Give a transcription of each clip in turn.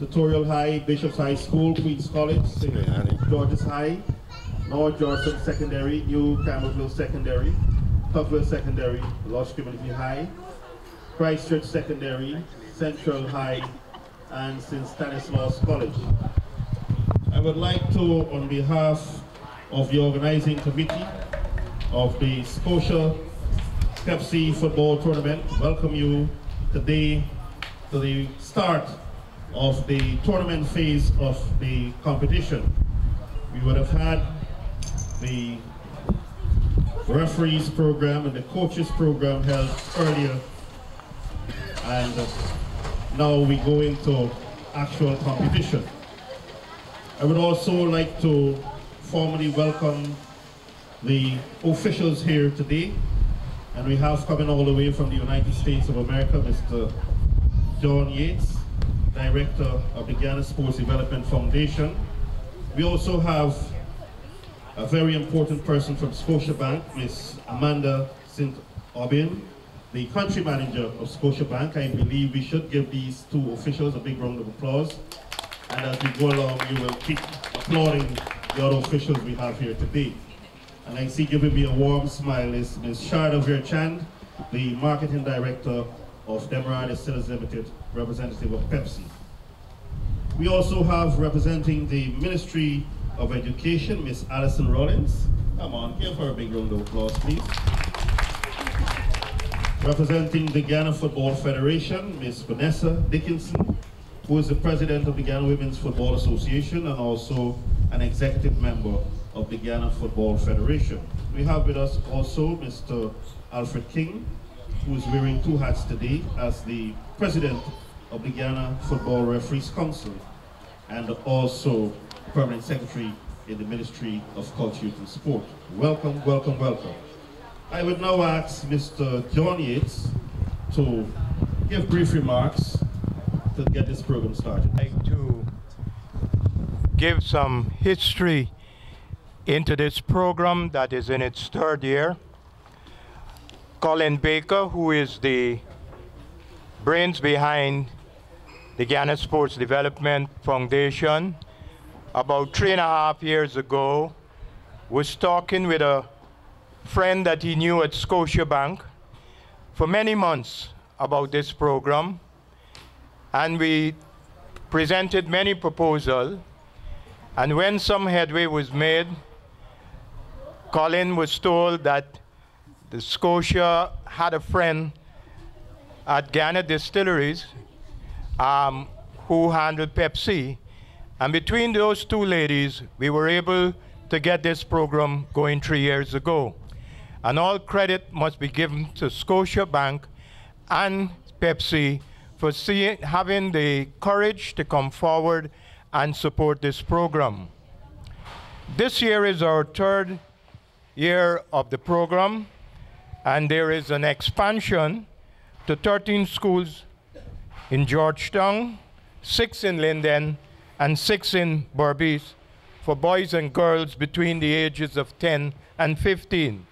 Tutorial High, Bishop's High School, Queens College, St. George's High, North Georgetown Secondary, New Campbellsville Secondary, Tuckville Secondary, Lodge Community High, Christchurch Secondary, Central High, and St. Stanislaus College. I would like to, on behalf of the organizing committee of the Scotia Pepsi football tournament, welcome you today to the start of the tournament phase of the competition. We would have had the referees program and the coaches program held earlier, and now we go into actual competition. I would also like to formally welcome the officials here today, and we have coming all the way from the United States of America, Mr. John Yates, Director of the Guyana Sports Development Foundation. We also have a very important person from ScotiaBank, Ms. Amanda St. Aubin, the country manager of ScotiaBank. I believe we should give these two officials a big round of applause. And as we go along, you will keep applauding the other officials we have here today. And I see giving me a warm smile is Ms. Sharda Virchand, the Marketing Director of Demerara Distillers Limited, representative of Pepsi. We also have representing the Ministry of Education, Ms. Alison Rollins. Come on, give her a big round of applause, please. Representing the Guyana Football Federation, Ms. Vanessa Dickinson, who is the President of the Guyana Women's Football Association and also an executive member of the Guyana Football Federation. We have with us also Mr. Alfred King, who is wearing two hats today as the President of the Guyana Football Referees Council and also Permanent Secretary in the Ministry of Culture, Youth and Sport. Welcome, welcome, welcome. I would now ask Mr. John Yates to give brief remarks to get this program started. I'd like to give some history into this program that is in its third year. Colin Baker, who is the brains behind the Guyana Sports Development Foundation, about 3.5 years ago, was talking with a friend that he knew at ScotiaBank for many months about this program, and we presented many proposals, and when some headway was made, Colin was told that the Scotia had a friend at Guyana Distilleries who handled Pepsi, and between those two ladies, we were able to get this program going 3 years ago. And all credit must be given to ScotiaBank and Pepsi for having the courage to come forward and support this program. This year is our third year of the program, and there is an expansion to 13 schools in Georgetown, 6 in Linden, and 6 in Berbice for boys and girls between the ages of 10 and 15.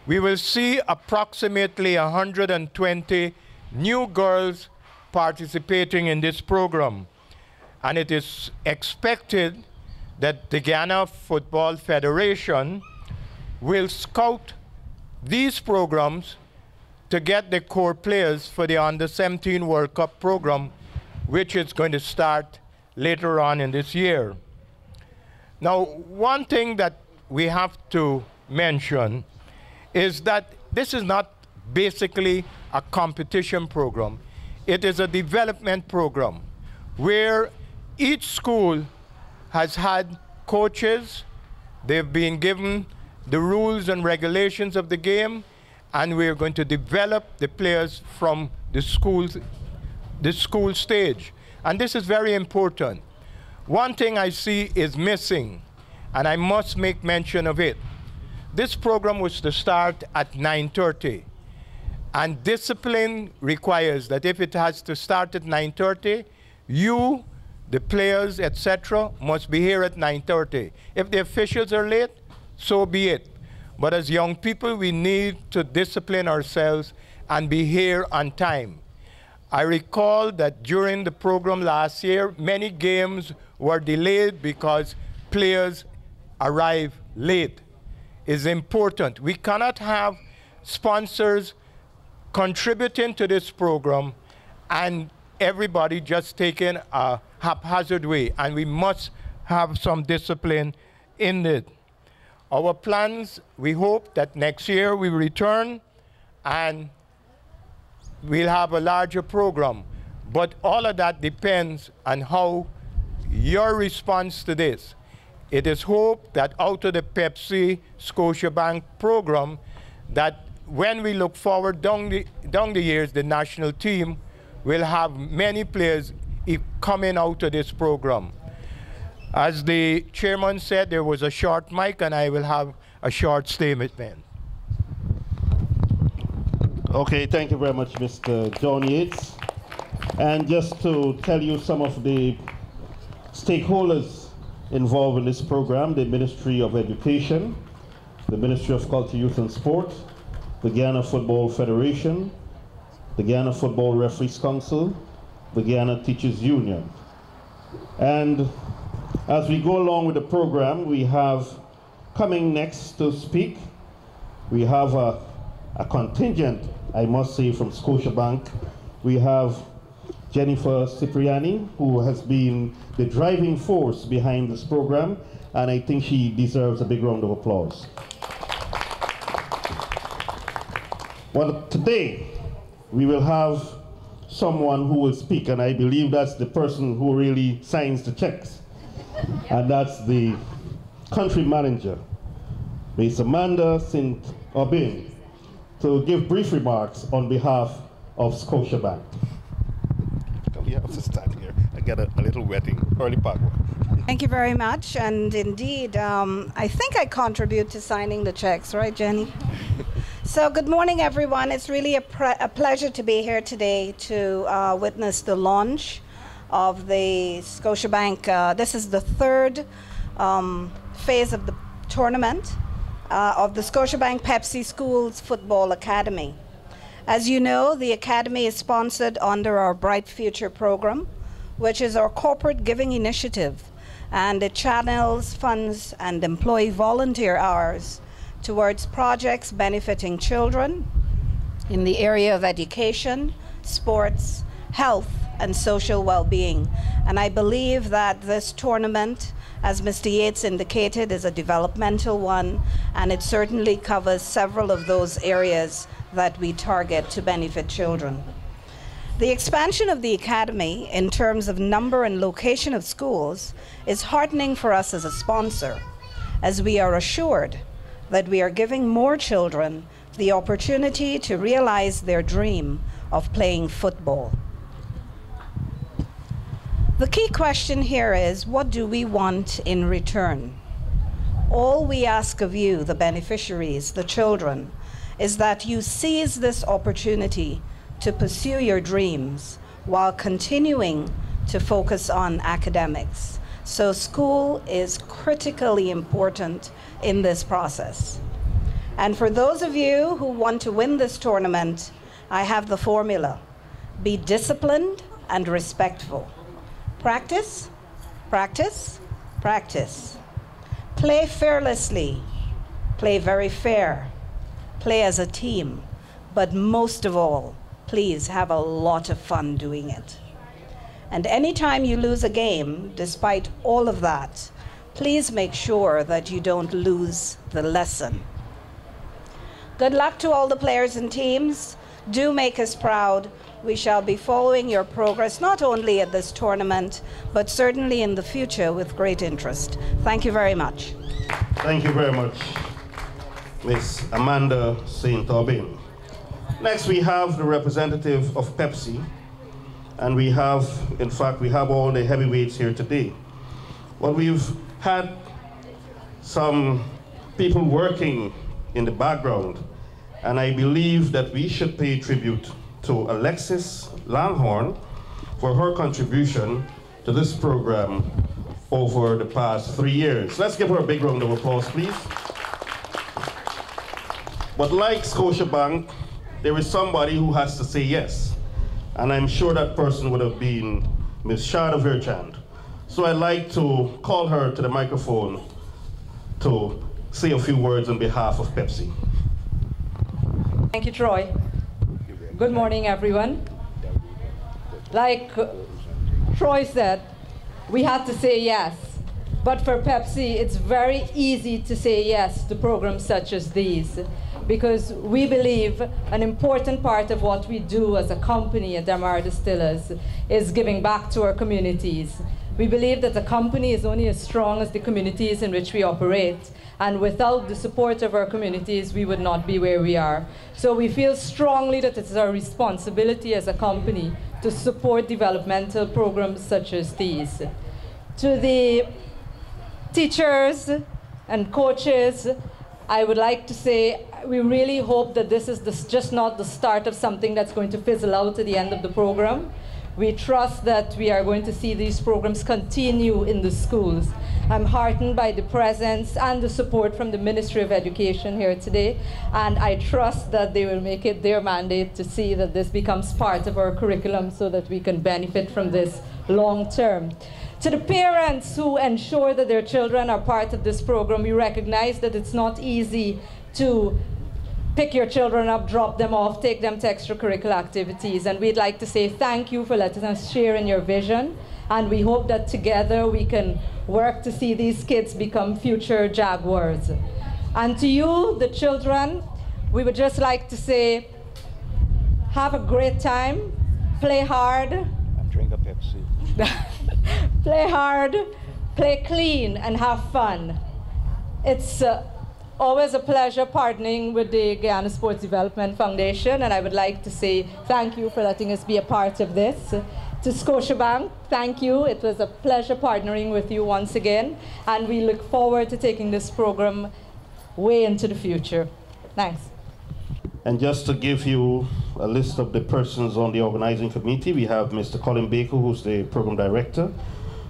We will see approximately 120 new girls participating in this program, and it is expected that the Guyana Football Federation will scout these programs to get the core players for the Under-17 World Cup program, which is going to start later on in this year. Now, one thing that we have to mention is that this is not basically a competition program. It is a development program where each school has had coaches, they've been given the rules and regulations of the game, and we're going to develop the players from the school stage. And this is very important. One thing I see is missing, and I must make mention of it. This program was to start at 9:30, and discipline requires that if it has to start at 9:30, you, the players, etc., must be here at 9:30. If the officials are late, so be it. But as young people, we need to discipline ourselves and be here on time. I recall that during the program last year, many games were delayed because players arrived late. It's important. We cannot have sponsors contributing to this program and everybody just taking a haphazard way, and we must have some discipline in it. Our plans, we hope that next year we return and we'll have a larger program. But all of that depends on how your response to this. It is hoped that out of the Pepsi ScotiaBank program, that when we look forward down the years, the national team will have many players coming out of this program. As the chairman said, there was a short mic, and I will have a short statement then. Okay, thank you very much, Mr. John Yates. And just to tell you some of the stakeholders involved in this program: the Ministry of Education, the Ministry of Culture, Youth and Sport, the Guyana Football Federation, the Guyana Football Referees Council, the Guyana Teachers Union. And as we go along with the program, we have coming next to speak, we have a contingent, I must say, from Scotiabank. We have Jennifer Cipriani, who has been the driving force behind this program, and I think she deserves a big round of applause. Well, today we will have someone who will speak, and I believe that's the person who really signs the checks, and that's the country manager, Ms. Amanda St. Aubin, to give brief remarks on behalf of Scotiabank. Yeah, I'll just stand here. I got a little wetting. Early park. Thank you very much. And indeed, I think I contribute to signing the checks, right, Jenny? So good morning, everyone. It's really a pleasure to be here today to witness the launch of the Scotiabank. This is the third phase of the tournament of the Scotiabank Pepsi Schools Football Academy. As you know, the Academy is sponsored under our Bright Future program, which is our corporate giving initiative, and it channels funds and employee volunteer hours towards projects benefiting children in the area of education, sports, health, and social well-being. And I believe that this tournament, as Mr. Yates indicated, is a developmental one, and it certainly covers several of those areas that we target to benefit children. The expansion of the Academy in terms of number and location of schools is heartening for us as a sponsor, as we are assured that we are giving more children the opportunity to realize their dream of playing football. The key question here is, what do we want in return? All we ask of you, the beneficiaries, the children, is that you seize this opportunity to pursue your dreams while continuing to focus on academics. So school is critically important in this process. And for those of you who want to win this tournament, I have the formula: be disciplined and respectful. Practice, practice, practice. Play fearlessly, play very fair, play as a team, but most of all, please have a lot of fun doing it. And anytime you lose a game, despite all of that, please make sure that you don't lose the lesson. Good luck to all the players and teams. Do make us proud. We shall be following your progress, not only at this tournament, but certainly in the future with great interest. Thank you very much. Thank you very much, Ms. Amanda St. Aubin. Next, we have the representative of Pepsi, and we have, in fact, we have all the heavyweights here today. Well, we've had some people working in the background, and I believe that we should pay tribute to Alexis Langhorne for her contribution to this program over the past 3 years. Let's give her a big round of applause, please. But like Scotiabank, there is somebody who has to say yes. and I'm sure that person would have been Ms. Shada Virchand. So I'd like to call her to the microphone to say a few words on behalf of Pepsi. Thank you, Troy. Good morning, everyone. Like Troy said, we had to say yes. But for Pepsi, it's very easy to say yes to programs such as these, because we believe an important part of what we do as a company at Damara Distillers is giving back to our communities. We believe that a company is only as strong as the communities in which we operate, and without the support of our communities, we would not be where we are. So we feel strongly that it is our responsibility as a company to support developmental programs such as these. To the teachers and coaches, I would like to say we really hope that this is just not the start of something that's going to fizzle out at the end of the program. We trust that we are going to see these programs continue in the schools. I'm heartened by the presence and the support from the Ministry of Education here today, and I trust that they will make it their mandate to see that this becomes part of our curriculum so that we can benefit from this long term. To the parents who ensure that their children are part of this program, we recognize that it's not easy to pick your children up, drop them off, take them to extracurricular activities. And we'd like to say thank you for letting us share in your vision. And we hope that together we can work to see these kids become future Jaguars. And to you, the children, we would just like to say, have a great time, play hard. And drink a Pepsi. Play hard, play clean, and have fun. It's always a pleasure partnering with the Guyana Sports Development Foundation, and I would like to say thank you for letting us be a part of this. To ScotiaBank, thank you. It was a pleasure partnering with you once again, and we look forward to taking this program way into the future. Thanks. And just to give you a list of the persons on the organizing committee, we have Mr. Colin Baker, who's the program director.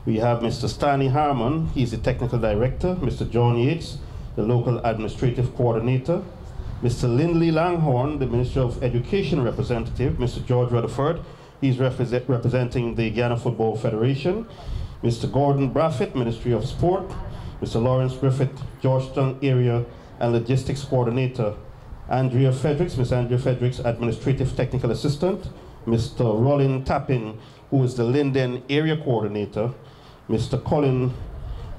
We have Mr. Stanley Harmon, he's the technical director. Mr. John Yates, the local administrative coordinator. Mr. Lindley Langhorn, the Minister of Education representative. Mr. George Rutherford, he's representing the Guyana Football Federation. Mr. Gordon Braffett, Ministry of Sport. Mr. Lawrence Griffith, Georgetown Area and Logistics Coordinator. Andrea Fredericks, Ms. Andrea Fredericks, Administrative Technical Assistant. Mr. Rollin Tappin, who is the Linden Area Coordinator. Mr. Colin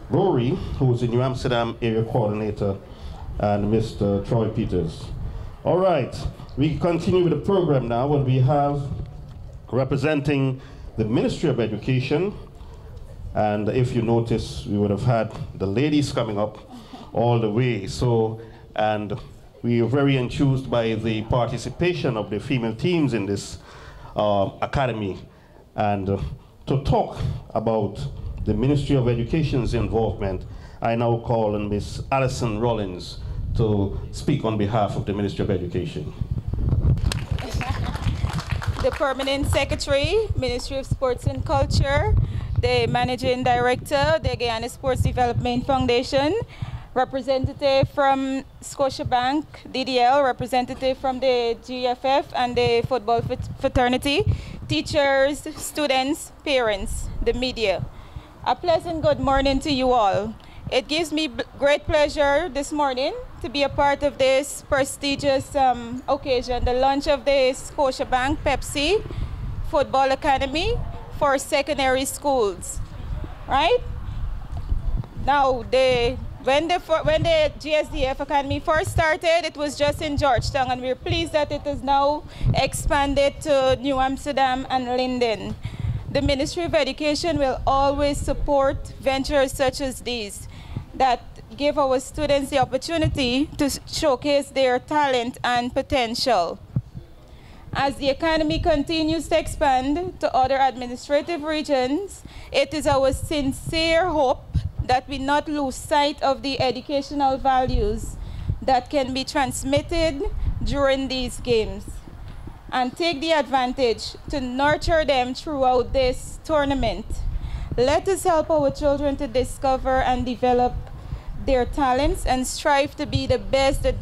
Rory, who is the New Amsterdam Area Coordinator. And Mr. Troy Peters. All right, we continue with the program now, and we have representing the Ministry of Education. And if you notice, we would have had the ladies coming up all the way. So, and we are very enthused by the participation of the female teams in this academy. And to talk about the Ministry of Education's involvement, I now call on Ms. Alison Rollins to speak on behalf of the Ministry of Education. The Permanent Secretary, Ministry of Sports and Culture, the Managing Director, the Guyana Sports Development Foundation, representative from ScotiaBank, DDL, representative from the GFF and the football fraternity, teachers, students, parents, the media. A pleasant good morning to you all. It gives me great pleasure this morning to be a part of this prestigious occasion, the launch of the ScotiaBank Pepsi Football Academy for secondary schools, right? Now, when the GSDF Academy first started, it was just in Georgetown, and we're pleased that it has now expanded to New Amsterdam and Linden. The Ministry of Education will always support ventures such as these that give our students the opportunity to showcase their talent and potential. As the academy continues to expand to other administrative regions, it is our sincere hope that we not lose sight of the educational values that can be transmitted during these games, and take the advantage to nurture them throughout this tournament. Let us help our children to discover and develop their talents and strive to be the best that they